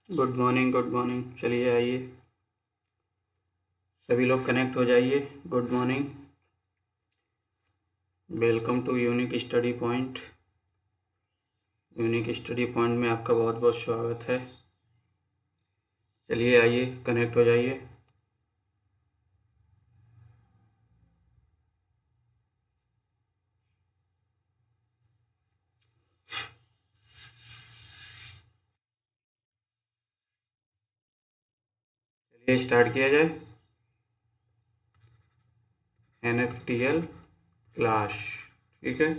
Good morning, good morning. चलिए आइए, सभी लोग कनेक्ट हो जाइए। Good morning, welcome to unique study point. Unique study point में आपका बहुत बहुत स्वागत है। चलिए आइए, कनेक्ट हो जाइए। चलिए स्टार्ट किया जाए। NFTL क्लास, ठीक है।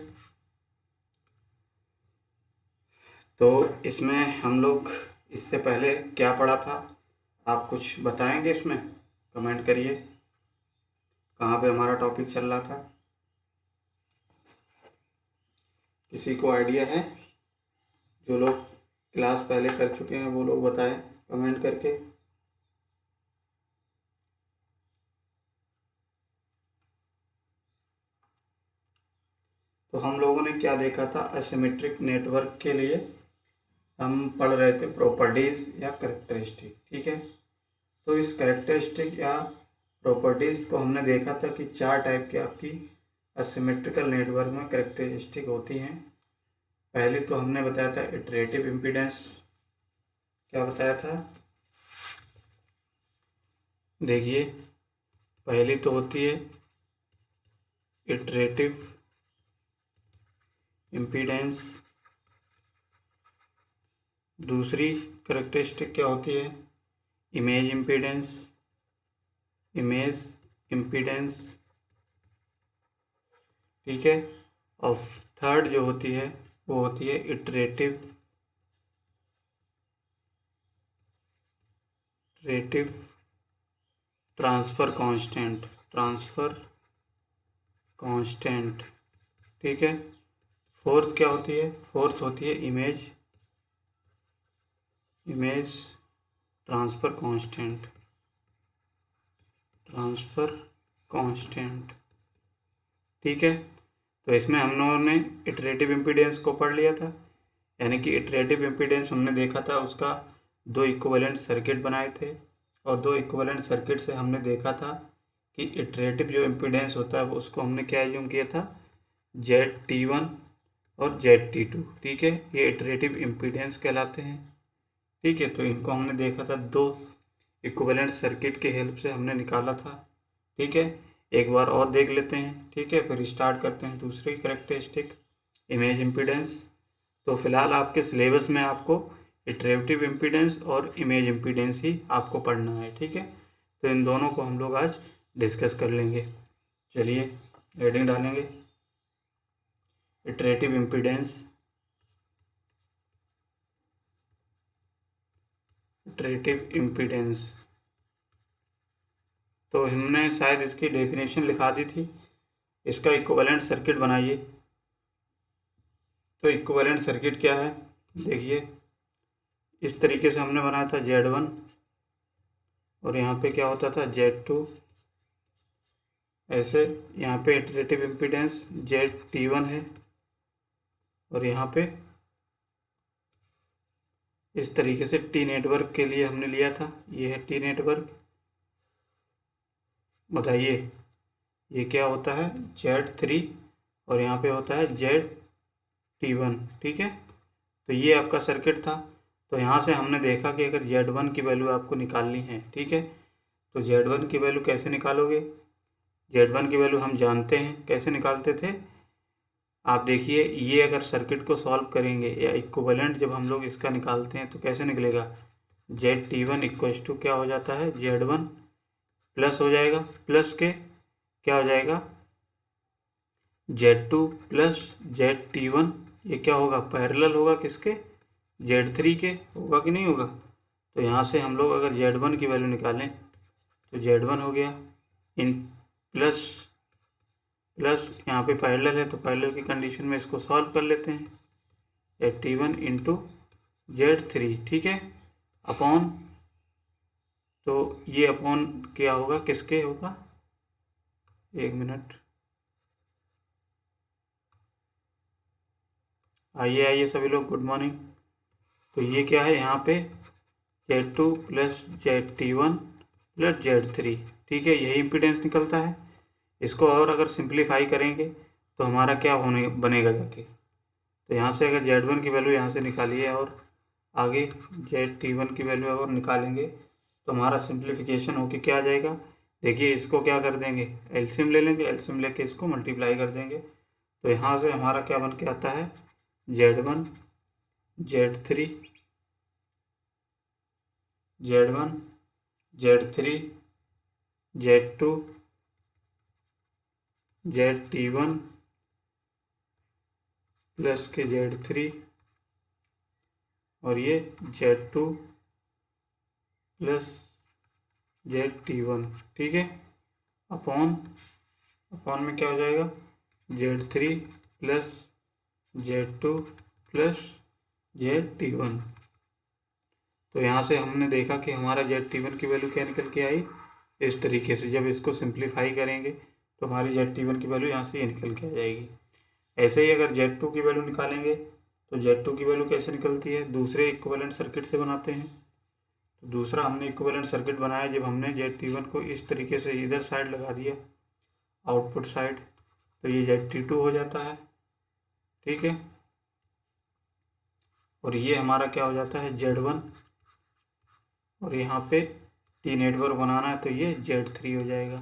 तो इसमें हम लोग इससे पहले क्या पढ़ा था, आप कुछ बताएंगे इसमें? कमेंट करिए, कहाँ पे हमारा टॉपिक चल रहा था। किसी को आइडिया है? जो लोग क्लास पहले कर चुके हैं वो लोग बताएं कमेंट करके। तो हम लोगों ने क्या देखा था, असिमेट्रिक नेटवर्क के लिए हम पढ़ रहे थे प्रॉपर्टीज़ या करेक्टरिस्टिक, ठीक है। तो इस करेक्टरिस्टिक या प्रॉपर्टीज़ को हमने देखा था कि चार टाइप की आपकी असिमेट्रिकल नेटवर्क में करेक्टरिस्टिक होती हैं। पहली तो हमने बताया था इटरेटिव इम्पीडेंस। क्या बताया था? देखिए, पहली तो होती है इटरेटिव इम्पीडेंस। दूसरी करेक्टरिस्टिक क्या होती है? Image impedance. इमेज इम्पीडेंस, ठीक है। और थर्ड जो होती है वो होती है iterative transfer constant. Transfer constant, ठीक है। फोर्थ क्या होती है? फोर्थ होती है image transfer constant. Transfer constant, ठीक है। तो इसमें हम लोगों ने इटरेटिव इम्पीडेंस को पढ़ लिया था। यानी कि इटरेटिव इम्पीडेंस हमने देखा था, उसका दो इक्विवेलेंट सर्किट बनाए थे। और दो इक्विवेलेंट सर्किट से हमने देखा था कि इटरेटिव जो इम्पीडेंस होता है वो उसको हमने क्या एज्यूम किया था, ZT1 और ZT2, ठीक है। ये इटरेटिव इम्पीडेंस कहलाते हैं, ठीक है। तो इनको हमने देखा था, दो इक्विवेलेंट सर्किट के हेल्प से हमने निकाला था, ठीक है। एक बार और देख लेते हैं, ठीक है, फिर स्टार्ट करते हैं दूसरी करेक्टरिस्टिक, इमेज इम्पीडेंस। तो फिलहाल आपके सिलेबस में आपको इटरेटिव इम्पीडेंस और इमेज इम्पीडेंस ही आपको पढ़ना है, ठीक है। तो इन दोनों को हम लोग आज डिस्कस कर लेंगे। चलिए हेडिंग डालेंगे, इटरेटिव इम्पीडेंस। इटरेटिव इम्पीडेंस, तो हमने शायद इसकी डेफिनेशन लिखा दी थी। इसका इक्विवेलेंट सर्किट बनाइए। तो इक्विवेलेंट सर्किट क्या है, देखिए इस तरीके से हमने बनाया था Z1, और यहाँ पे क्या होता था Z2। ऐसे यहाँ पे इटरेटिव इम्पीडेंस ZT1 है, और यहाँ पे इस तरीके से टी नेटवर्क के लिए हमने लिया था, ये है टी नेटवर्क। बताइए ये क्या होता है, Z3, और यहाँ पे होता है ZT1, ठीक है। तो ये आपका सर्किट था। तो यहाँ से हमने देखा कि अगर Z1 की वैल्यू आपको निकालनी है, ठीक है, तो Z1 की वैल्यू कैसे निकालोगे? Z1 की वैल्यू हम जानते हैं, कैसे निकालते थे? आप देखिए, ये अगर सर्किट को सॉल्व करेंगे या इक्विवेलेंट जब हम लोग इसका निकालते हैं तो कैसे निकलेगा, ZT1 इक्वल्स टू क्या हो जाता है, Z1 प्लस हो जाएगा, प्लस के क्या हो जाएगा, Z2 प्लस ZT1। ये क्या होगा, पैरेलल होगा किसके, Z3 के, होगा कि नहीं होगा? तो यहाँ से हम लोग अगर Z1 की वैल्यू निकालें तो Z1 हो गया, इन प्लस प्लस यहाँ पे पैरेलल है तो पैरेलल की कंडीशन में इसको सॉल्व कर लेते हैं, ZT1 इंटू Z3, ठीक है, अपॉन। तो ये अपॉन क्या होगा, किसके होगा, एक मिनट, आइए आइए सभी लोग, गुड मॉर्निंग। तो ये क्या है यहाँ पे, Z2 plus ZT1 plus Z3, ठीक है, यही इम्पीडेंस निकलता है। इसको और अगर सिंप्लीफाई करेंगे तो हमारा क्या होने बनेगा जाके, तो यहाँ से अगर Z1 की वैल्यू यहाँ से निकालिए और आगे ZT1 की वैल्यू और निकालेंगे तो हमारा सिंप्लीफिकेशन होके क्या आ जाएगा, देखिए इसको क्या कर देंगे, एलसीएम ले लेंगे, एलसीएम लेके इसको मल्टीप्लाई कर देंगे, तो यहाँ से हमारा क्या बन के आता है, Z1 Z3 Z1 Z3 Z2 ZT1 plus के Z3 और ये Z2 प्लस ZT1, ठीक है, अपॉन में क्या हो जाएगा, Z3 plus Z2 plus ZT1। तो यहाँ से हमने देखा कि हमारा ZT1 की वैल्यू क्या निकल के आई, इस तरीके से जब इसको सिंप्लीफाई करेंगे तो हमारी ZT1 की वैल्यू यहाँ से ये निकल के आ जाएगी। ऐसे ही अगर Z2 की वैल्यू निकालेंगे तो Z2 की वैल्यू कैसे निकलती है, दूसरे इक्विवेलेंट सर्किट से बनाते हैं। तो दूसरा हमने इक्विवेलेंट सर्किट बनाया जब हमने ZT1 को इस तरीके से इधर साइड लगा दिया, आउटपुट साइड, तो ये ZT2 हो जाता है, ठीक है, और ये हमारा क्या हो जाता है Z1, और यहाँ पे टी नेटवर्क बनाना है तो ये Z3 हो जाएगा।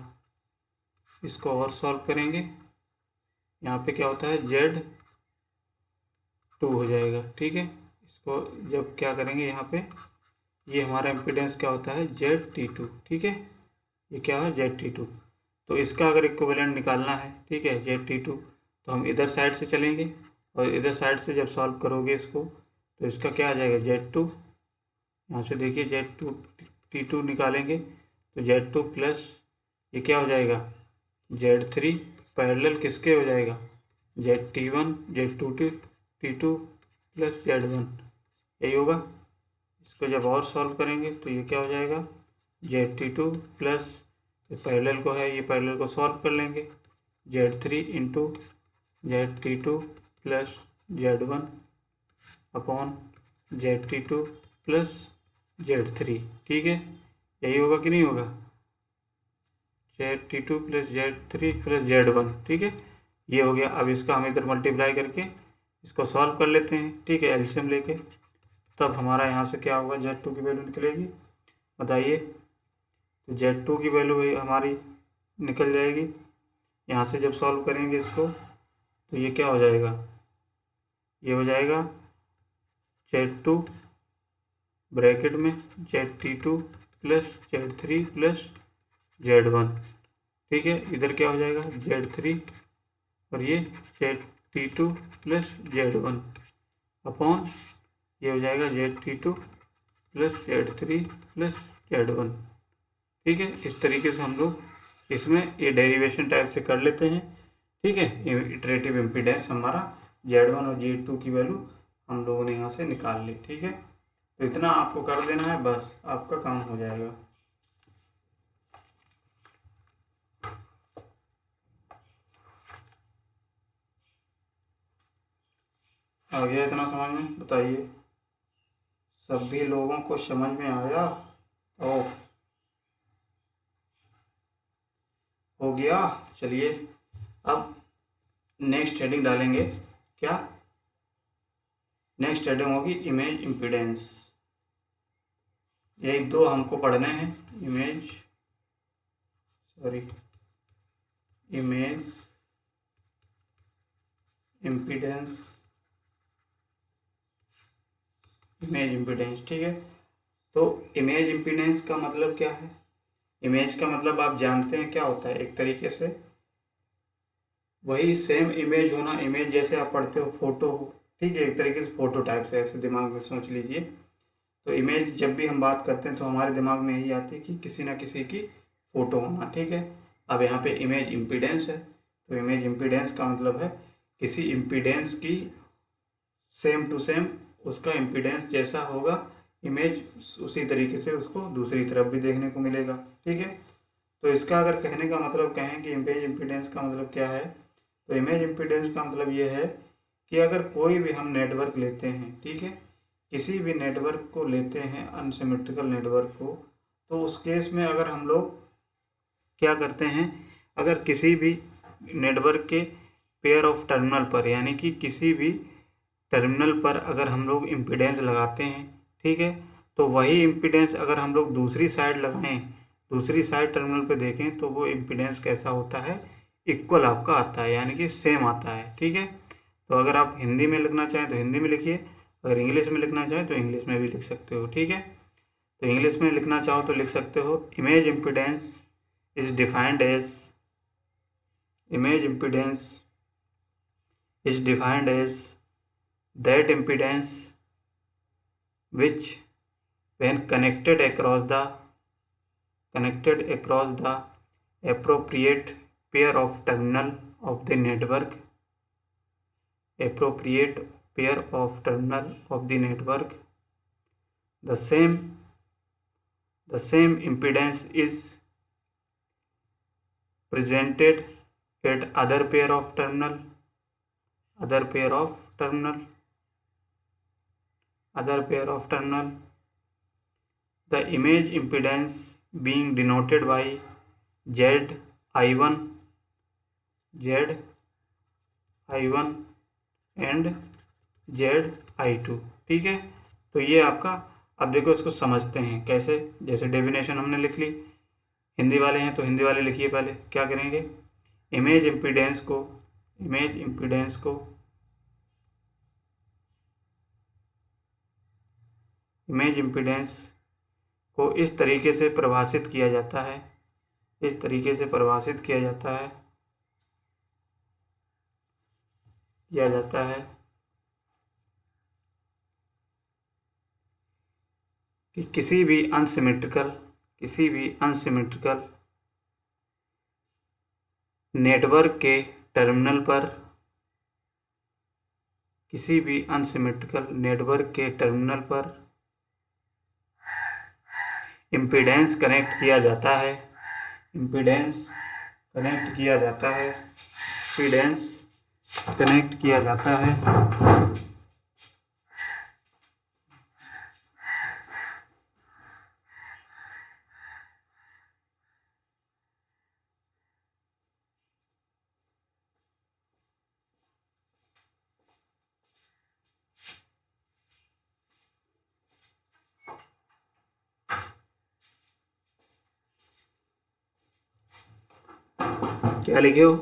इसको और सॉल्व करेंगे, यहाँ पे क्या होता है Z2 हो जाएगा, ठीक है। इसको जब क्या करेंगे यहाँ पे, ये हमारा इम्पीडेंस क्या होता है ZT2, ठीक है, ये क्या है ZT2। तो इसका अगर इक्विवेलेंट निकालना है, ठीक है, ZT2, तो हम इधर साइड से चलेंगे और इधर साइड से जब सॉल्व करोगे इसको तो इसका क्या आ जाएगा Z2, यहाँ से देखिए ZT2 निकालेंगे तो Z2 प्लस ये क्या हो जाएगा Z3 पैरेलल किसके हो जाएगा, ZT1 Z2 प्लस Z1, यही होगा। इसको जब और सॉल्व करेंगे तो ये क्या हो जाएगा ZT2 प्लस पैरेलल को है, ये पैरेलल को सॉल्व कर लेंगे, Z3 into ZT2 plus Z1 upon ZT2 plus Z3, ठीक है, यही होगा कि नहीं होगा, ZT2 plus Z3 plus Z1, ठीक है, ये हो गया। अब इसका हम इधर मल्टीप्लाई करके इसको सॉल्व कर लेते हैं, ठीक है, एलसीएम लेके, तब हमारा यहाँ से क्या होगा, Z2 की वैल्यू निकलेगी, बताइए। तो Z2 की वैल्यू हमारी निकल जाएगी, यहाँ से जब सॉल्व करेंगे इसको तो ये क्या हो जाएगा, ये हो जाएगा Z2 ब्रैकेट में ZT2 plus Z3 plus Z1, ठीक है, इधर क्या हो जाएगा Z3 और ये ZT2 प्लस Z1 अपॉन ये हो जाएगा ZT2 plus Z3 plus Z1, ठीक है। इस तरीके से हम लोग इसमें ये डेरिवेशन टाइप से कर लेते हैं, ठीक है। इटरेटिव इम्पीडेंस हमारा Z1 और Z2 की वैल्यू हम लोगों ने यहाँ से निकाल ली, ठीक है। तो इतना आपको कर देना है, बस आपका काम हो जाएगा। आ गया इतना समझ में, बताइए सभी लोगों को समझ में आया, तो हो गया। चलिए अब नेक्स्ट हेडिंग डालेंगे, क्या नेक्स्ट हेडिंग होगी इमेज इम्पीडेंस। यही दो हमको पढ़ने हैं, इमेज इम्पीडेंस, इमेज इम्पीडेंस, ठीक है। तो इमेज इम्पीडेंस का मतलब क्या है, इमेज का मतलब आप जानते हैं क्या होता है, एक तरीके से वही सेम इमेज होना, इमेज जैसे आप पढ़ते हो फोटो, ठीक है, एक तरीके से फोटो टाइप से ऐसे दिमाग में सोच लीजिए। तो इमेज जब भी हम बात करते हैं तो हमारे दिमाग में यही आती है कि किसी ना किसी की फ़ोटो होना, ठीक है। अब यहाँ पे इमेज इम्पीडेंस है, तो इमेज इम्पीडेंस का मतलब है किसी इम्पीडेंस की सेम टू सेम उसका इम्पीडेंस जैसा होगा इमेज, उसी तरीके से उसको दूसरी तरफ भी देखने को मिलेगा, ठीक है। तो इसका अगर कहने का मतलब कहें कि इमेज इम्पीडेंस का मतलब क्या है, तो इमेज इम्पीडेंस का मतलब ये है कि अगर कोई भी हम नेटवर्क लेते हैं, ठीक है, किसी भी नेटवर्क को लेते हैं, अनसिमेट्रिकल नेटवर्क को, तो उस केस में अगर हम लोग क्या करते हैं, अगर किसी भी नेटवर्क के पेयर ऑफ टर्मिनल पर, यानी कि किसी भी टर्मिनल पर अगर हम लोग इम्पीडेंस लगाते हैं, ठीक है, तो वही इम्पीडेंस अगर हम लोग दूसरी साइड लगाएं, दूसरी साइड टर्मिनल पे देखें, तो वो इम्पीडेंस कैसा होता है, इक्वल आपका आता है, यानी कि सेम आता है। ठीक है, तो अगर आप हिंदी में लिखना चाहें तो हिंदी में लिखिए, अगर इंग्लिश में लिखना चाहें तो इंग्लिश में भी लिख सकते हो। ठीक है, तो इंग्लिश में लिखना चाहो तो लिख सकते हो, image impedance is defined as, image impedance is defined as that impedance which when connected across the appropriate pair of terminal of the network, appropriate pair of terminal of the network, the same impedance is presented at other pair of terminal, other pair of terminal, other pair of terminal, the image impedance being denoted by ZI1, ZI1 and ZI2। ठीक है, तो ये आपका, अब देखो इसको समझते हैं कैसे, जैसे डेफिनेशन हमने लिख ली, हिंदी वाले हैं तो हिंदी वाले लिखिए। पहले क्या करेंगे, इमेज इम्पीडेंस को, इमेज इम्पीडेंस को, इमेज इम्पीडेंस को इस तरीके से परिभाषित किया जाता है, इस तरीके से परिभाषित किया जाता है, किया जाता है कि किसी भी अनसिमेट्रिकल नेटवर्क के टर्मिनल पर, किसी भी अनसिमेट्रिकल नेटवर्क के टर्मिनल पर इम्पीडेंस कनेक्ट किया जाता है, इम्पीडेंस कनेक्ट किया जाता है, इम्पीडेंस कनेक्ट किया जाता है, क्या लिखे हो,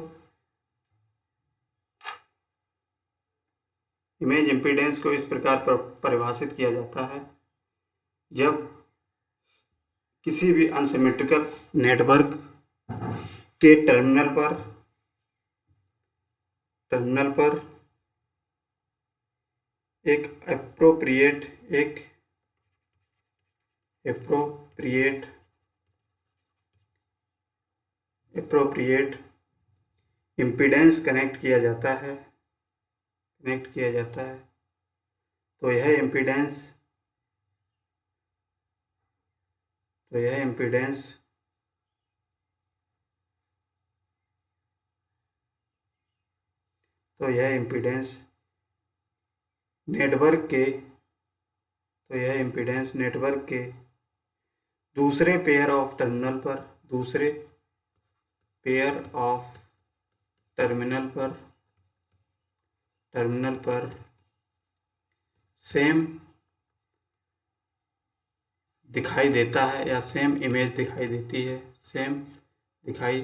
इमेज इम्पीडेंस को इस प्रकार परिभाषित किया जाता है, जब किसी भी अनसिमेट्रिकल नेटवर्क के टर्मिनल पर एक एप्रोप्रिएट इम्पीडेंस कनेक्ट किया जाता है, तो यह इम्पीडेंस नेटवर्क के दूसरे पेयर ऑफ टर्मिनल पर सेम दिखाई देता है, या सेम इमेज दिखाई देती है, सेम दिखाई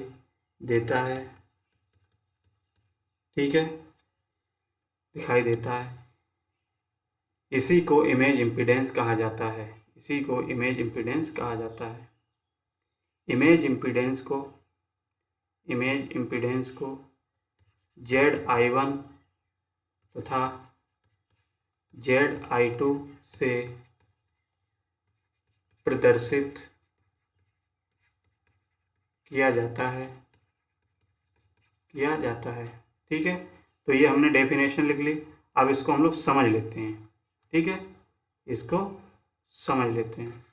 देता है। ठीक है, दिखाई देता है, इसी को इमेज इम्पीडेंस कहा जाता है, इसी को इमेज इम्पीडेंस कहा जाता है। इमेज इम्पीडेंस को ZI1 तथा ZI2 से प्रदर्शित किया जाता है। ठीक है, तो ये हमने डेफिनेशन लिख ली, अब इसको हम लोग समझ लेते हैं। ठीक है, इसको समझ लेते हैं।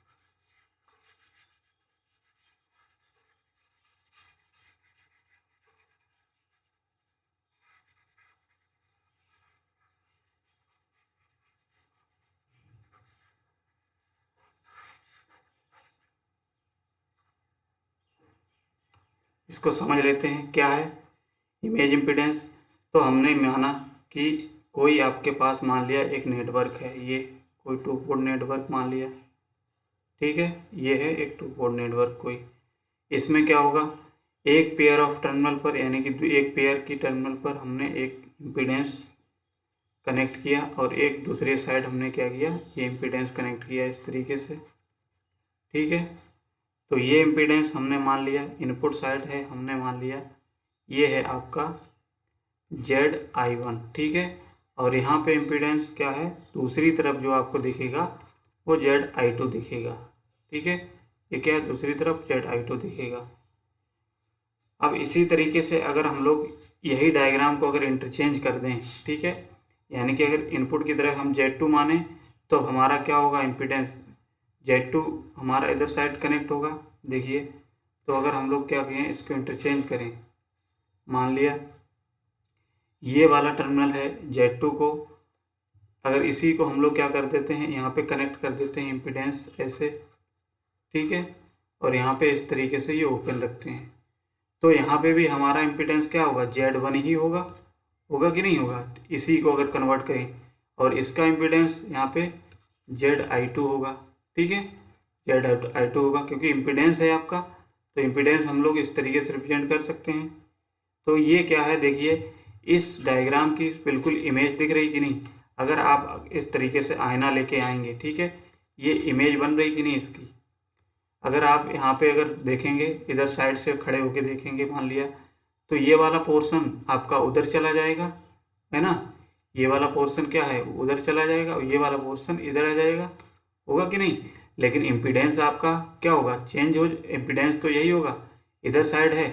इसको समझ लेते हैं क्या है इमेज इम्पीडेंस। तो हमने माना कि कोई आपके पास मान लिया एक नेटवर्क है, ये कोई टू पोर्ट नेटवर्क मान लिया, ठीक है, ये है एक टू पोर्ट नेटवर्क कोई। इसमें क्या होगा, एक पेयर ऑफ टर्मिनल पर यानी कि एक पेयर की टर्मिनल पर हमने एक इम्पीडेंस कनेक्ट किया और एक दूसरी साइड हमने क्या किया, ये इम्पीडेंस कनेक्ट किया इस तरीके से, ठीक है। तो ये इम्पीडेंस हमने मान लिया, इनपुट साइड है, हमने मान लिया ये है आपका ZI1, ठीक है। और यहाँ पे इम्पीडेंस क्या है, दूसरी तरफ जो आपको दिखेगा वो ZI2 दिखेगा, ठीक है। ये क्या है, दूसरी तरफ ZI2 दिखेगा। अब इसी तरीके से अगर हम लोग यही डायग्राम को अगर इंटरचेंज कर दें, ठीक है, यानी कि अगर इनपुट की तरह हम Z2 माने तो हमारा क्या होगा, इम्पीडेंस Z2 हमारा इधर साइड कनेक्ट होगा, देखिए। तो अगर हम लोग क्या कहें, इसको इंटरचेंज करें, मान लिया ये वाला टर्मिनल है Z2 को, अगर इसी को हम लोग क्या कर देते हैं, यहाँ पे कनेक्ट कर देते हैं इम्पीडेंस ऐसे, ठीक है, और यहाँ पे इस तरीके से ये ओपन रखते हैं, तो यहाँ पे भी हमारा इम्पीडेंस क्या होगा, Z1 ही होगा, होगा कि नहीं होगा। इसी को अगर कन्वर्ट करें और इसका इम्पीडेंस यहाँ पे ZI2 होगा, ठीक है, ZI2 होगा, क्योंकि इम्पीडेंस है आपका, तो इम्पीडेंस हम लोग इस तरीके से रिप्रेजेंट कर सकते हैं। तो ये क्या है, देखिए इस डायग्राम की बिल्कुल इमेज दिख रही कि नहीं, अगर आप इस तरीके से आईना लेके आएंगे, ठीक है, ये इमेज बन रही कि नहीं इसकी। अगर आप यहाँ पे अगर देखेंगे, इधर साइड से खड़े होके देखेंगे मान लिया, तो ये वाला पोर्शन आपका उधर चला जाएगा, है ना, ये वाला पोर्शन क्या है, उधर चला जाएगा और ये वाला पोर्शन इधर आ जाएगा, होगा कि नहीं। लेकिन इम्पीडेंस आपका क्या होगा, चेंज हो, इम्पीडेंस तो यही होगा, इधर साइड है,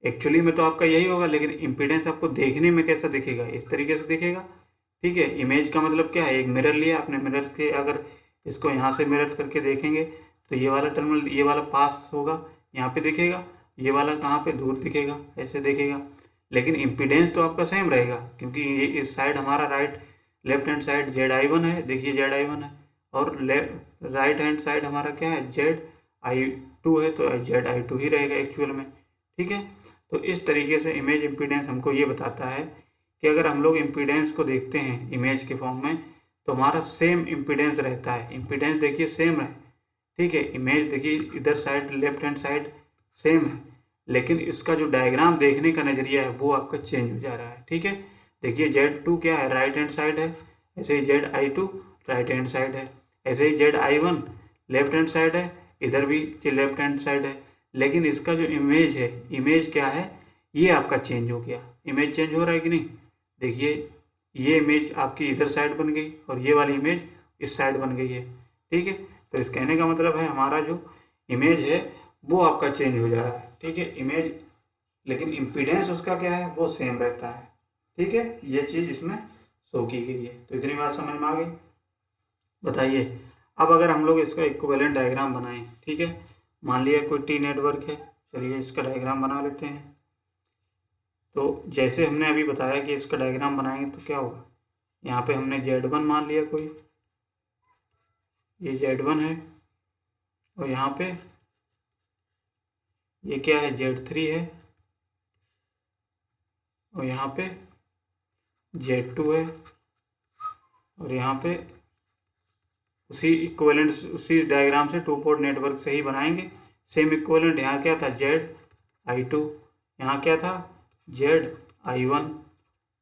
एक्चुअली में तो आपका यही होगा, लेकिन इम्पीडेंस आपको देखने में कैसा दिखेगा, इस तरीके से दिखेगा, ठीक है। इमेज का मतलब क्या है, एक मिरर लिया आपने, मिरर के अगर इसको यहाँ से मिरर करके देखेंगे तो ये वाला टर्मिनल, ये वाला पास होगा, यहाँ पे दिखेगा, ये वाला कहाँ पे दूर दिखेगा, ऐसे दिखेगा। लेकिन इम्पीडेंस तो आपका सेम रहेगा, क्योंकि ये इस साइड हमारा लेफ्ट हैंड साइड ZI1 है, देखिए ZI1 है, और राइट हैंड साइड हमारा क्या है, ZI2 है, तो ZI2 ही रहेगा एक्चुअल में, ठीक है। तो इस तरीके से इमेज इम्पीडेंस हमको ये बताता है कि अगर हम लोग इम्पीडेंस को देखते हैं इमेज के फॉर्म में, तो हमारा सेम इम्पीडेंस रहता है, इम्पीडेंस देखिए सेम है, ठीक है। इमेज देखिए इधर side left hand side same है, लेकिन इसका जो डायग्राम देखने का नज़रिया है वो आपका चेंज हो जा रहा है, ठीक है। देखिए Z2 क्या है, राइट हैंड साइड है, ऐसे ही ZI2 राइट हैंड साइड है, ऐसे ही ZI1 लेफ्ट हैंड साइड है, इधर भी लेफ्ट हैंड साइड है, लेकिन इसका जो इमेज है, इमेज क्या है, ये आपका चेंज हो गया, इमेज चेंज हो रहा है कि नहीं। देखिए ये इमेज आपकी इधर साइड बन गई और ये वाली इमेज इस साइड बन गई है, ठीक है। तो इस कहने का मतलब है हमारा जो इमेज है वो आपका चेंज हो जा रहा है, ठीक है, इमेज, लेकिन इम्पीडेंस उसका क्या है, वो सेम रहता है, ठीक है। ये चीज़ इसमें शो की गई है। तो इतनी बात समझ में आ गई। बताइए अब अगर हम लोग इसका इक्विवेलेंट डायग्राम बनाएं, ठीक है, मान लिया कोई टी नेटवर्क है, चलिए इसका डायग्राम बना लेते हैं। तो जैसे हमने अभी बताया कि इसका डायग्राम बनाएंगे तो क्या होगा, यहाँ पे हमने Z1 मान लिया कोई, ये Z1 है, और यहाँ पे ये क्या है, Z3 है, और यहाँ पे Z2 है, और यहाँ पे उसी इक्विवेलेंट, उसी डायग्राम से टू पोर्ट नेटवर्क से ही बनाएंगे सेम इक्विवेलेंट। यहाँ क्या था, ZI2, यहाँ क्या था, ZI1,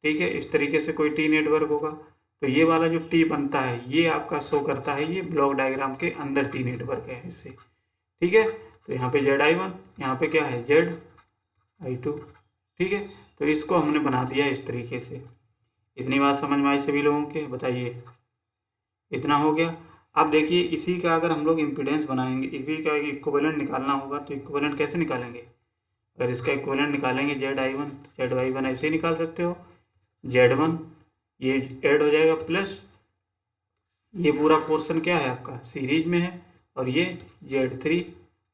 ठीक है। इस तरीके से कोई टी नेटवर्क होगा, तो ये वाला जो टी बनता है ये आपका शो करता है, ये ब्लॉक डायग्राम के अंदर टी नेटवर्क है ऐसे, ठीक है। तो यहाँ पे ZI1, यहाँ पे क्या है, ZI2, ठीक है। तो इसको हमने बना दिया इस तरीके से। इतनी बात समझ में आई सभी लोगों के, बताइए इतना हो गया। अब देखिए इसी का अगर हम लोग इम्पीडेंस बनाएंगे, इसी का इक्विवेलेंट निकालना होगा, तो इक्विवेलेंट कैसे निकालेंगे, अगर इसका इक्विवेलेंट निकालेंगे ZI1 ZY1 ऐसे ही निकाल सकते हो, Z1 ये ऐड हो जाएगा, प्लस ये पूरा पोर्शन क्या है आपका सीरीज में है, और ये Z3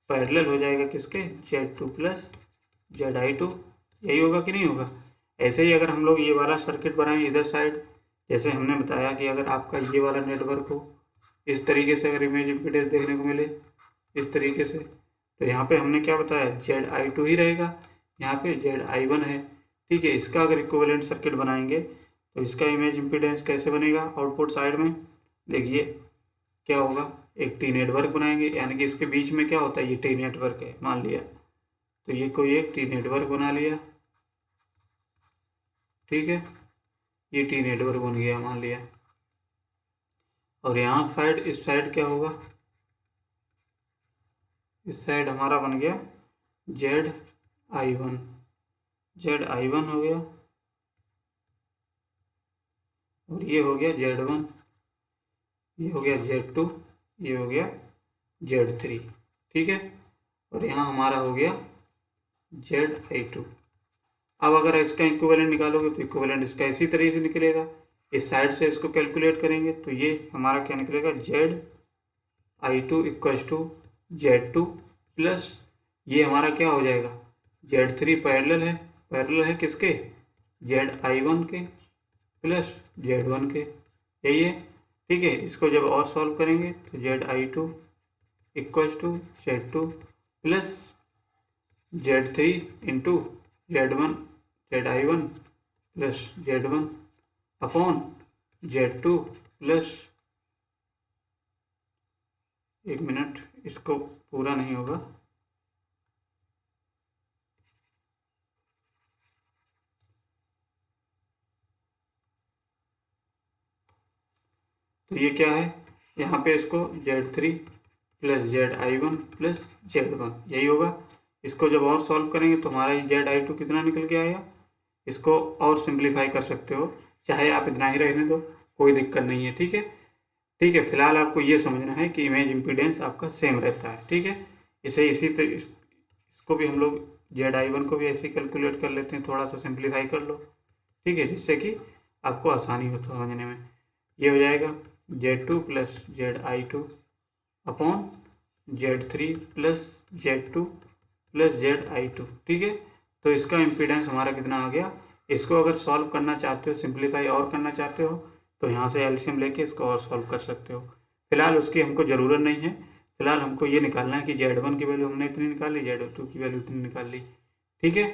पैरेलल हो जाएगा किसके, Z2 प्लस ZI2, यही होगा कि नहीं होगा। ऐसे ही अगर हम लोग ये वाला सर्किट बनाएं इधर साइड, जैसे हमने बताया कि अगर आपका ये वाला नेटवर्क हो, इस तरीके से अगर इमेज इम्पीडेंस देखने को मिले इस तरीके से, तो यहाँ पे हमने क्या बताया, ZI2 ही रहेगा, यहाँ पे ZI1 है। ठीक है, इसका अगर इक्विवेलेंट सर्किट बनाएंगे तो इसका इमेज इम्पीडेंस कैसे बनेगा आउटपुट साइड में, देखिए क्या होगा, एक टी नेटवर्क बनाएंगे, यानी कि इसके बीच में क्या होता है, ये टी नेटवर्क है मान लिया, तो ये कोई एक टी नेटवर्क बना लिया। ठीक है, ये टी नेटवर्क बन गया मान लिया। और यहाँ साइड, इस साइड क्या होगा, इस साइड हमारा बन गया ZI1, ZI1 हो गया, और ये हो गया Z1, ये हो गया Z2, ये हो गया Z3। ठीक है, और यहाँ हमारा हो गया ZI2। अब अगर इसका इक्विवेलेंट निकालोगे तो इक्विवेलेंट इसका इसी तरीके से निकलेगा, इस साइड से इसको कैलकुलेट करेंगे तो ये हमारा क्या निकलेगा, ZI2 equals to Z2 plus ये हमारा क्या हो जाएगा, Z3 पैरेलल है किसके, ZI1 के प्लस Z1 के, यही है। ठीक है, इसको जब और सॉल्व करेंगे तो ZI2 equals to Z2 plus Z3 into ZI1 plus Z1 upon Z2 plus, एक मिनट, इसको पूरा नहीं होगा, तो ये क्या है, यहाँ पे इसको Z3 plus ZI1 plus Z1 यही होगा। इसको जब और सॉल्व करेंगे तो हमारा ये ZI2 कितना निकल के आएगा, इसको और सिंप्लीफाई कर सकते हो, चाहे आप इतना ही रहने दो, कोई दिक्कत नहीं है। ठीक है, ठीक है, फिलहाल आपको ये समझना है कि इमेज इम्पीडेंस आपका सेम रहता है। ठीक है, इसको भी हम लोग ZI1 को भी ऐसे ही कैलकुलेट कर लेते हैं, थोड़ा सा सिंप्लीफाई कर लो। ठीक है, जिससे कि आपको आसानी हो समझने में। ये हो जाएगा Z2 plus ZI2 upon Z3 plus Z2 plus ZI2। ठीक है, तो इसका इम्पीडेंस हमारा कितना आ गया। इसको अगर सॉल्व करना चाहते हो, सिंप्लीफाई और करना चाहते हो, तो यहाँ से एलसीएम लेके इसको और सॉल्व कर सकते हो। फिलहाल उसकी हमको ज़रूरत नहीं है, फिलहाल हमको ये निकालना है कि Z1 की वैल्यू हमने इतनी निकाल ली, Z2 की वैल्यू इतनी निकाल ली। ठीक है,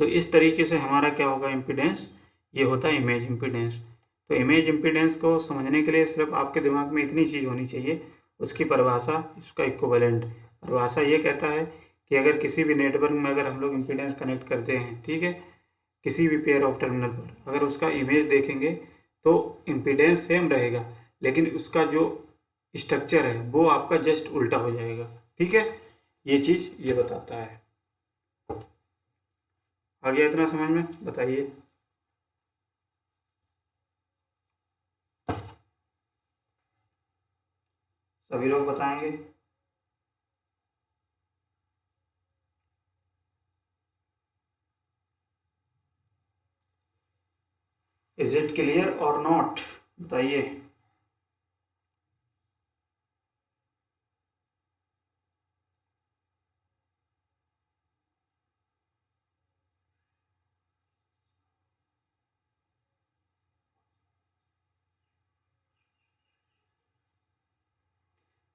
तो इस तरीके से हमारा क्या होगा इम्पीडेंस, ये होता है इमेज इम्पीडेंस। तो इमेज इम्पीडेंस को समझने के लिए सिर्फ आपके दिमाग में इतनी चीज़ होनी चाहिए, उसकी परिभाषा, उसका इक्विवेलेंट। परिभाषा ये कहता है कि अगर किसी भी नेटवर्क में अगर हम लोग इम्पीडेंस कनेक्ट करते हैं, ठीक है, किसी भी पेयर ऑफ टर्मिनल पर अगर उसका इमेज देखेंगे तो इम्पीडेंस सेम रहेगा, लेकिन उसका जो स्ट्रक्चर है वो आपका जस्ट उल्टा हो जाएगा। ठीक है, ये चीज़ ये बताता है। आ गया इतना समझ में, बताइए। सभी लोग बताएंगे। इज इट क्लियर और नॉट, बताइए।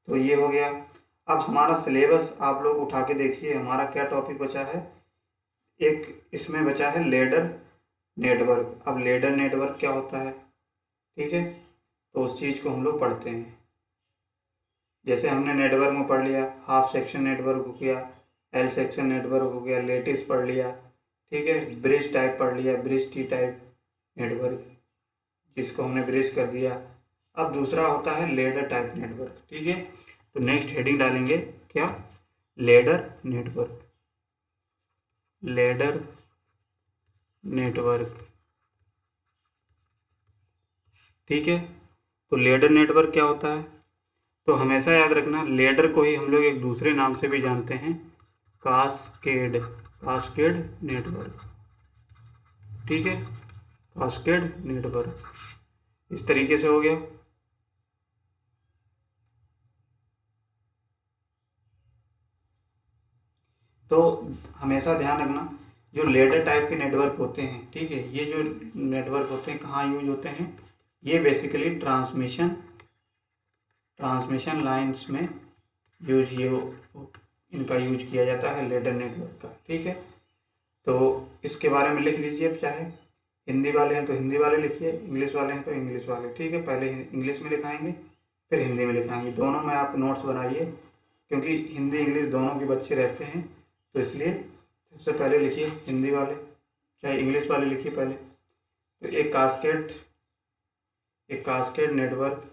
तो ये हो गया। अब हमारा सिलेबस आप लोग उठा के देखिए, हमारा क्या टॉपिक बचा है। एक इसमें बचा है लेडर नेटवर्क। अब लेडर नेटवर्क क्या होता है, ठीक है, तो उस चीज़ को हम लोग पढ़ते हैं। जैसे हमने नेटवर्क में पढ़ लिया, हाफ सेक्शन नेटवर्क हो गया, एल सेक्शन नेटवर्क हो गया, लेटिस पढ़ लिया, ठीक है, ब्रिज टाइप पढ़ लिया, ब्रिज टी टाइप नेटवर्क जिसको हमने ब्रिज कर दिया। अब दूसरा होता है लेडर टाइप नेटवर्क। ठीक है, तो नेक्स्ट हेडिंग डालेंगे क्या, लेडर नेटवर्क, लेडर नेटवर्क। ठीक है, तो लेडर नेटवर्क क्या होता है, तो हमेशा याद रखना लेडर को ही हम लोग एक दूसरे नाम से भी जानते हैं, कास्केड, कास्केड नेटवर्क। ठीक है, कास्केड नेटवर्क इस तरीके से हो गया। तो हमेशा ध्यान रखना जो लेडर टाइप के नेटवर्क होते हैं, ठीक है, ये जो नेटवर्क होते हैं कहाँ यूज होते हैं, ये बेसिकली ट्रांसमिशन लाइंस में यूज ये इनका यूज किया जाता है लेडर नेटवर्क का। ठीक है, तो इसके बारे में लिख लीजिए। अब चाहे हिंदी वाले हैं तो हिंदी वाले लिखिए, इंग्लिश वाले हैं तो इंग्लिश वाले। ठीक है, पहले इंग्लिश में लिखाएंगे फिर हिंदी में लिखाएंगे, दोनों में आप नोट्स बनाइए, क्योंकि हिंदी इंग्लिश दोनों के बच्चे रहते हैं, तो इसलिए सबसे पहले लिखिए हिंदी वाले, चाहे इंग्लिश वाले लिखिए पहले। तो एक cascade network,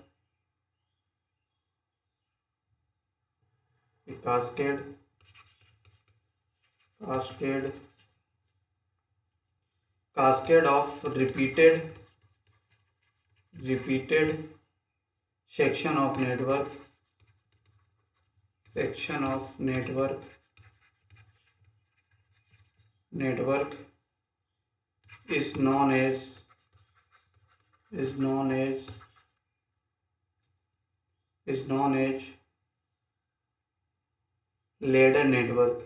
cascade of repeated section of network is known as ladder network,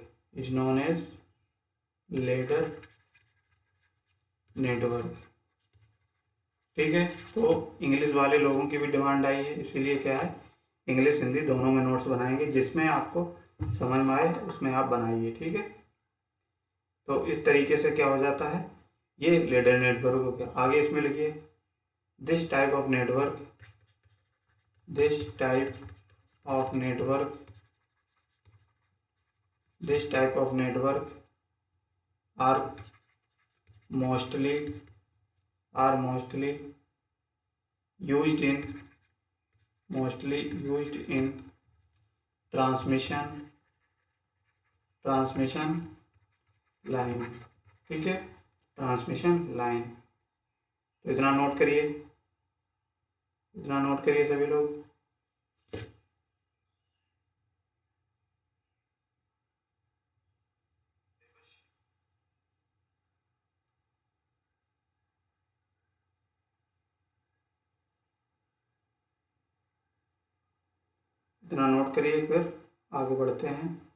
ठीक है, तो इंग्लिश वाले लोगों की भी डिमांड आई है, इसीलिए क्या है, इंग्लिश हिंदी दोनों में नोट्स बनाएंगे, जिसमें आपको समझ में आए उसमें आप बनाइए। ठीक है, तो इस तरीके से क्या हो जाता है, ये लेडर नेटवर्क हो गया। आगे इसमें लिखिए this type of network are mostly used in transmission line. ठीक है, ट्रांसमिशन लाइन। तो इतना नोट करिए सभी लोग। इतना नोट करिए, फिर आगे बढ़ते हैं।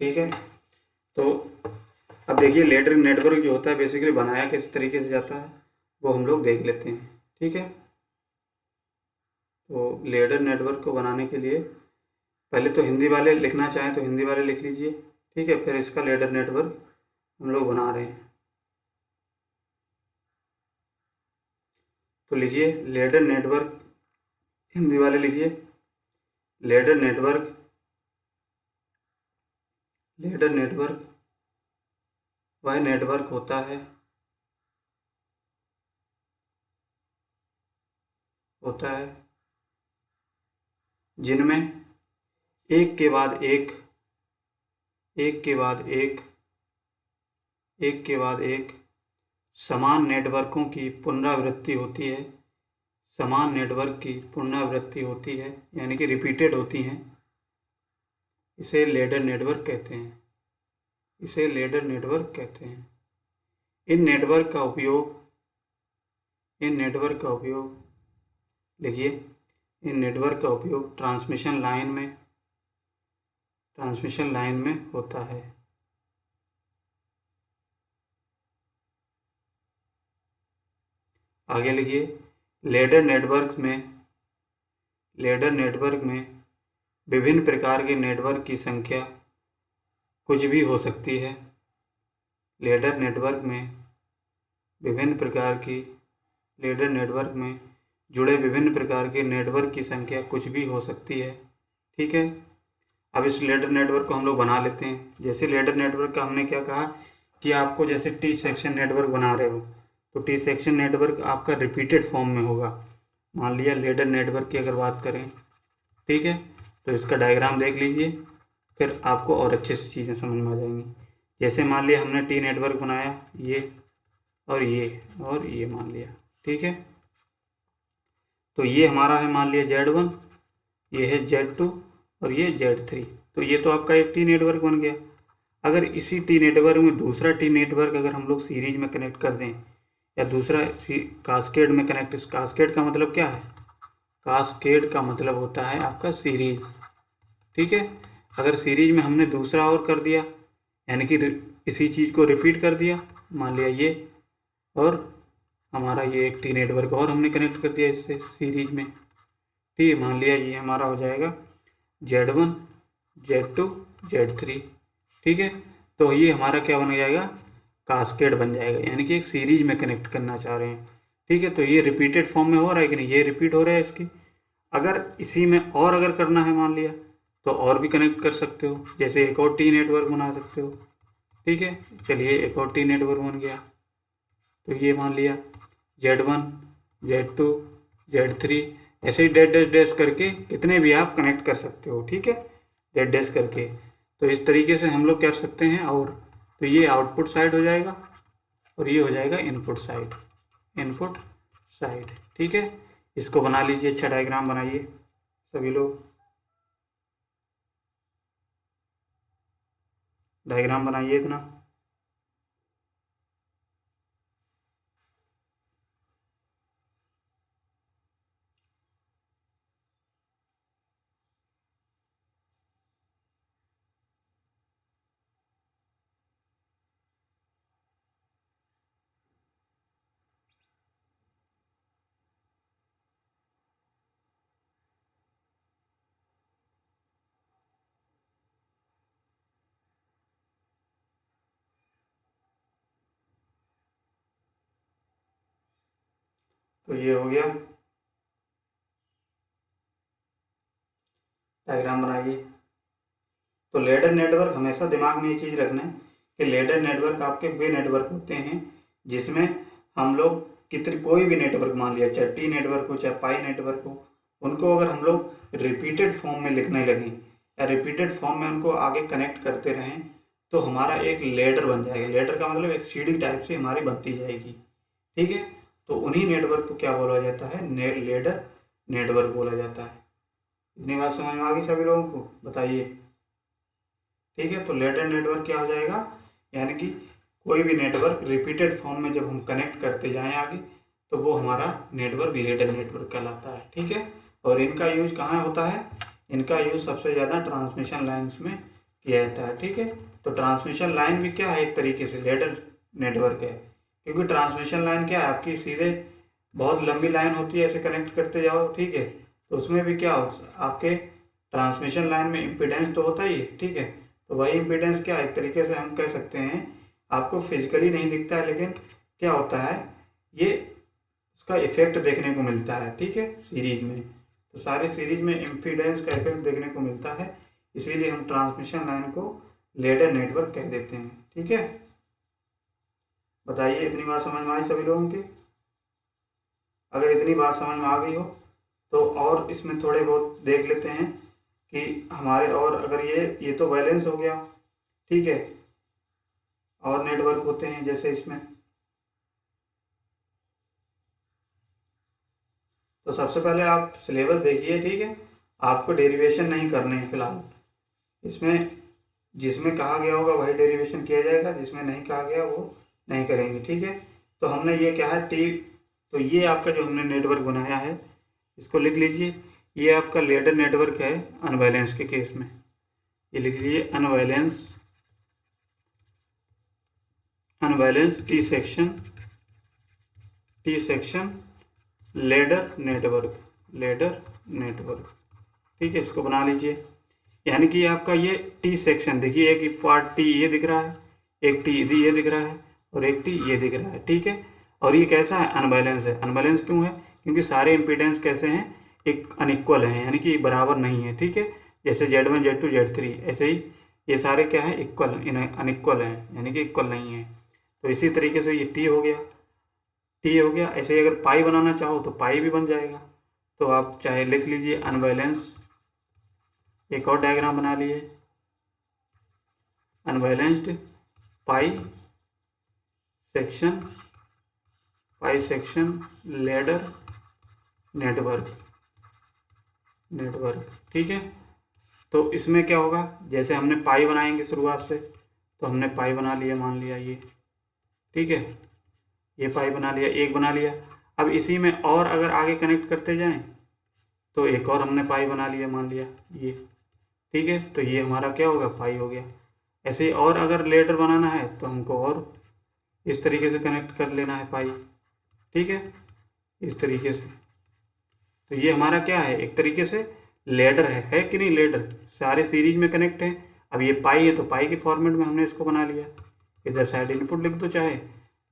ठीक है, तो अब देखिए लेडर नेटवर्क जो होता है बेसिकली बनाया किस तरीके से जाता है वो हम लोग देख लेते हैं। ठीक है, तो लेडर नेटवर्क को बनाने के लिए पहले तो हिंदी वाले लिखना चाहें तो हिंदी वाले लिख लीजिए। ठीक है, फिर इसका लेडर नेटवर्क हम लोग बना रहे हैं। तो लिखिए लेडर नेटवर्क, हिंदी वाले लिखिए लेडर नेटवर्क वह नेटवर्क होता है जिनमें एक के बाद एक समान नेटवर्कों की पुनरावृत्ति होती है, यानी कि रिपीटेड होती हैं। इसे लेडर नेटवर्क कहते हैं। इन नेटवर्क का उपयोग लिखिए, इन नेटवर्क का उपयोग ट्रांसमिशन लाइन में होता है। आगे लिखिए लेडर नेटवर्क में विभिन्न प्रकार के नेटवर्क की संख्या कुछ भी हो सकती है। लेडर नेटवर्क में जुड़े विभिन्न प्रकार के नेटवर्क की संख्या कुछ भी हो सकती है। ठीक है, अब इस लेडर नेटवर्क को हम लोग बना लेते हैं। जैसे लेडर नेटवर्क का हमने क्या कहा कि आपको जैसे टी सेक्शन नेटवर्क बना रहे हो तो टी सेक्शन नेटवर्क आपका रिपीटेड फॉर्म में होगा। मान लिया लेडर नेटवर्क की अगर बात करें, ठीक है, तो इसका डायग्राम देख लीजिए, फिर आपको और अच्छे से चीज़ें समझ में आ जाएंगी। जैसे मान लिया हमने टी नेटवर्क बनाया, ये और ये मान लिया। ठीक है, तो ये हमारा है मान लिया Z1, ये है Z2 और ये Z3। तो ये तो आपका एक टी नेटवर्क बन गया। अगर इसी टी नेटवर्क में दूसरा टी नेटवर्क अगर हम लोग सीरीज में कनेक्ट कर दें या दूसरा कास्केड में कनेक्ट, इस कास्केड का मतलब क्या है? कास्केड का मतलब होता है आपका सीरीज, ठीक है। अगर सीरीज में हमने दूसरा और कर दिया, यानी कि इसी चीज़ को रिपीट कर दिया, मान लिया ये, और हमारा ये एक टी नेटवर्क और हमने कनेक्ट कर दिया इससे सीरीज में, ठीक है। मान लिया ये हमारा हो जाएगा Z1, Z2, Z3, ठीक है। तो ये हमारा क्या बन जाएगा? कास्केड बन जाएगा, यानी कि एक सीरीज में कनेक्ट करना चाह रहे हैं, ठीक है। तो ये रिपीटेड फॉर्म में हो रहा है कि नहीं? ये रिपीट हो रहा है इसकी। अगर इसी में और अगर करना है मान लिया, तो और भी कनेक्ट कर सकते हो, जैसे एक और टी नेटवर्क बना सकते हो, ठीक है। चलिए एक और टी नेटवर्क बन गया। तो ये मान लिया Z1, Z2, Z3, ऐसे ही डैश डैश डैश करके कितने भी आप कनेक्ट कर सकते हो, ठीक है, डैश डैश करके। तो इस तरीके से हम लोग कर सकते हैं। और तो ये आउटपुट साइड हो जाएगा और ये हो जाएगा इनपुट साइड, इनपुट साइड, ठीक है। इसको बना लीजिए, अच्छा डायग्राम बनाइए सभी लोग, डायग्राम बनाइए इतना। तो ये हो गया, डायग्राम बनाइए। तो लेडर नेटवर्क, हमेशा दिमाग में ये चीज़ रखना है कि लेडर नेटवर्क आपके वे नेटवर्क होते हैं जिसमें हम लोग कितनी कोई भी नेटवर्क मान लिया, चाहे टी नेटवर्क हो चाहे पाई नेटवर्क हो, उनको अगर हम लोग रिपीटेड फॉर्म में लिखने लगें या रिपीटेड फॉर्म में उनको आगे कनेक्ट करते रहें, तो हमारा एक लेडर बन जाएगा। लेडर का मतलब एक सीढ़ी टाइप से हमारी बनती जाएगी, ठीक है। तो उन्हीं नेटवर्क को क्या बोला जाता है? लेडर नेटवर्क बोला जाता है। इतनी बात समझ में आ गई सभी लोगों को? बताइए, ठीक है। तो लेडर नेटवर्क क्या हो जाएगा? यानी कि कोई भी नेटवर्क रिपीटेड फॉर्म में जब हम कनेक्ट करते जाएं आगे, तो वो हमारा नेटवर्क लेडर नेटवर्क कहलाता है, ठीक है। और इनका यूज कहाँ होता है? इनका यूज सबसे ज़्यादा ट्रांसमिशन लाइन्स में किया जाता है, ठीक है। तो ट्रांसमिशन लाइन भी क्या है? एक तरीके से लेडर नेटवर्क है, क्योंकि ट्रांसमिशन लाइन क्या है? आपकी सीधे बहुत लंबी लाइन होती है, ऐसे कनेक्ट करते जाओ, ठीक है। तो उसमें भी क्या होता है? आपके ट्रांसमिशन लाइन में इम्पीडेंस तो होता ही है, ठीक है। तो वही इम्पीडेंस क्या है? एक तरीके से हम कह सकते हैं, आपको फिजिकली नहीं दिखता है, लेकिन क्या होता है, ये उसका इफेक्ट देखने को मिलता है, ठीक है, सीरीज में। तो सारे सीरीज में इम्पीडेंस का इफेक्ट देखने को मिलता है, इसीलिए हम ट्रांसमिशन लाइन को लेडर नेटवर्क कह देते हैं, ठीक है। बताइए, इतनी बात समझ में आई सभी लोगों की? अगर इतनी बात समझ में आ गई हो तो और इसमें थोड़े बहुत देख लेते हैं कि हमारे, और अगर ये तो बैलेंस हो गया, ठीक है। और नेटवर्क होते हैं जैसे इसमें, तो सबसे पहले आप सिलेबस देखिए, ठीक है। आपको डेरिवेशन नहीं करने हैं फिलहाल इसमें, जिसमें कहा गया होगा वही डेरिवेशन किया जाएगा, जिसमें नहीं कहा गया वो नहीं करेंगे, ठीक है। तो हमने ये क्या है, टी, तो ये आपका जो हमने नेटवर्क बनाया है, इसको लिख लीजिए। ये आपका लेडर नेटवर्क है अनबैलेंस के केस में, ये लिख लीजिए unbalance, unbalance T section, T section ladder network, ladder network, ठीक है। इसको बना लीजिए। यानी कि आपका ये टी सेक्शन देखिए, एक पार्ट टी ये दिख रहा है, एक टी ये दिख रहा है और एक टी ये दिख रहा है, ठीक है। और ये कैसा है? अनबैलेंस है। अनबैलेंस क्यों है? क्योंकि सारे इम्पीडेंस कैसे हैं? एक अनइक्वल हैं, यानी कि बराबर नहीं है, ठीक है। जैसे Z1, Z2, Z3, ऐसे ही ये सारे क्या है? इक्वल, अनइक्वल हैं, यानी कि इक्वल नहीं है। तो इसी तरीके से ये टी हो गया, टी हो गया। ऐसे ही अगर पाई बनाना चाहो तो पाई भी बन जाएगा। तो आप चाहे लिख लीजिए अनबैलेंस, एक और डायग्राम बना लिए, अनबैलेंस्ड पाई सेक्शन, पाई सेक्शन लेडर नेटवर्क नेटवर्क। ठीक है, तो इसमें क्या होगा, जैसे हमने पाई बनाएंगे शुरुआत से, तो हमने पाई बना लिया, मान लिया ये। ठीक है, ये पाई बना लिया, एक बना लिया। अब इसी में और अगर आगे कनेक्ट करते जाएं तो एक और हमने पाई बना लिया, मान लिया ये। ठीक है, तो ये हमारा क्या होगा, पाई हो गया। ऐसे ही और अगर लेडर बनाना है तो हमको और इस तरीके से कनेक्ट कर लेना है पाई। ठीक है, इस तरीके से। तो ये हमारा क्या है, एक तरीके से लेडर है कि नहीं, लेडर सारे सीरीज में कनेक्ट है। अब ये पाई है तो पाई के फॉर्मेट में हमने इसको बना लिया। इधर साइड इनपुट लिख दो, चाहे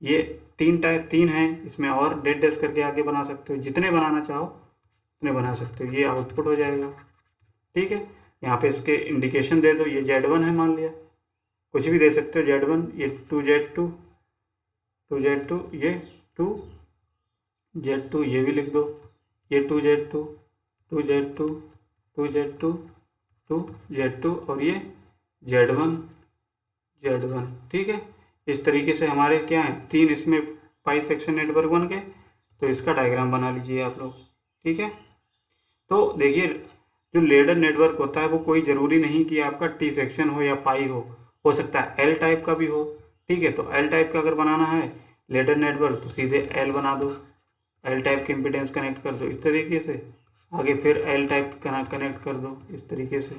ये तीन है, इसमें और डेट डैश करके आगे बना सकते हो, जितने बनाना चाहो उतने बना सकते हो, ये आउटपुट हो जाएगा। ठीक है, यहाँ पे इसके इंडिकेशन दे दो, ये Z1 है मान लिया, कुछ भी दे सकते हो, Z1, ये 2Z2, 2Z2, ये 2Z2, ये भी लिख दो, ये 2Z2, 2Z2, 2Z2, 2Z2 और ये Z1, Z1। ठीक है, इस तरीके से हमारे क्या है, तीन इसमें पाई सेक्शन नेटवर्क बन गए। तो इसका डायग्राम बना लीजिए आप लोग। ठीक है, तो देखिए जो लेडर नेटवर्क होता है वो कोई ज़रूरी नहीं कि आपका टी सेक्शन हो या पाई हो सकता है एल टाइप का भी हो। ठीक है, तो एल टाइप का अगर बनाना है लेडर नेटवर्क तो सीधे एल बना दो, एल टाइप की इम्पीडेंस कनेक्ट कर दो इस तरीके से, आगे फिर एल टाइप कनेक्ट कर दो इस तरीके से,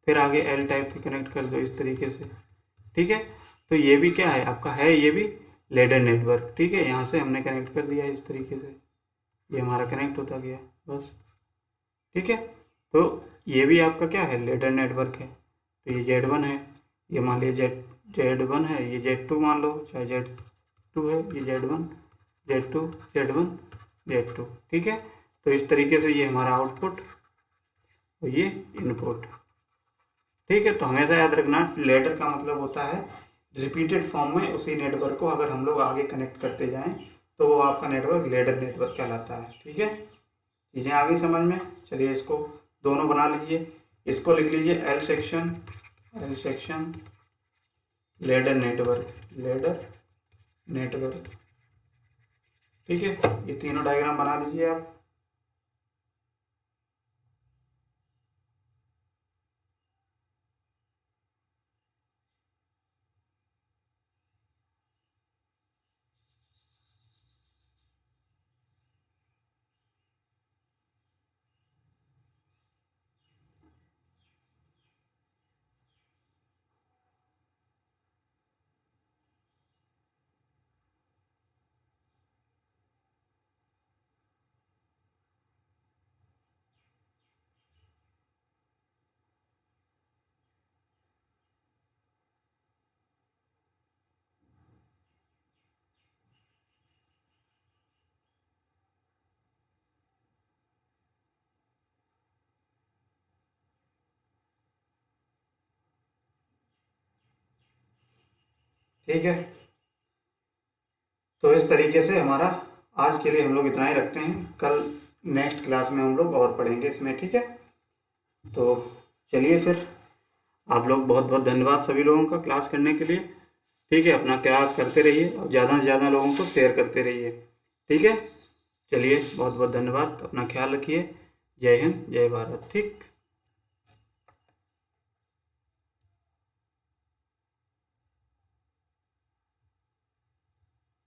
फिर आगे एल टाइप की कनेक्ट कर दो इस तरीके से। ठीक है, तो ये भी क्या है आपका, है ये भी लेडर नेटवर्क। ठीक है, यहाँ से हमने कनेक्ट कर दिया इस तरीके से, ये हमारा कनेक्ट होता गया बस। ठीक है, तो ये भी आपका क्या है, लेडर नेटवर्क है। तो ये Z1 है, ये मान लिया Z1 है, ये Z2 मान लो, चाहे Z2 है, ये Z1, Z2, Z1, Z2। ठीक है, तो इस तरीके से ये हमारा आउटपुट और ये इनपुट। ठीक है, तो हमेशा याद रखना लेडर का मतलब होता है रिपीटेड फॉर्म में उसी नेटवर्क को अगर हम लोग आगे कनेक्ट करते जाएं तो वो आपका नेटवर्क लेडर नेटवर्क कहलाता है। ठीक है, चीज़ें आ गई समझ में। चलिए इसको दोनों बना लीजिए, इसको लिख लीजिए एल सेक्शन लेडर नेटवर्क। ठीक है, ये तीनों डायग्राम बना लीजिए आप। ठीक है, तो इस तरीके से हमारा आज के लिए हम लोग इतना ही रखते हैं, कल नेक्स्ट क्लास में हम लोग और पढ़ेंगे इसमें। ठीक है, तो चलिए फिर आप लोग बहुत बहुत धन्यवाद सभी लोगों का क्लास करने के लिए। ठीक है, अपना क्लास करते रहिए और ज़्यादा से ज़्यादा लोगों को शेयर करते रहिए। ठीक है, चलिए बहुत बहुत धन्यवाद, अपना ख्याल रखिए। जय हिंद, जय भारत। ठीक।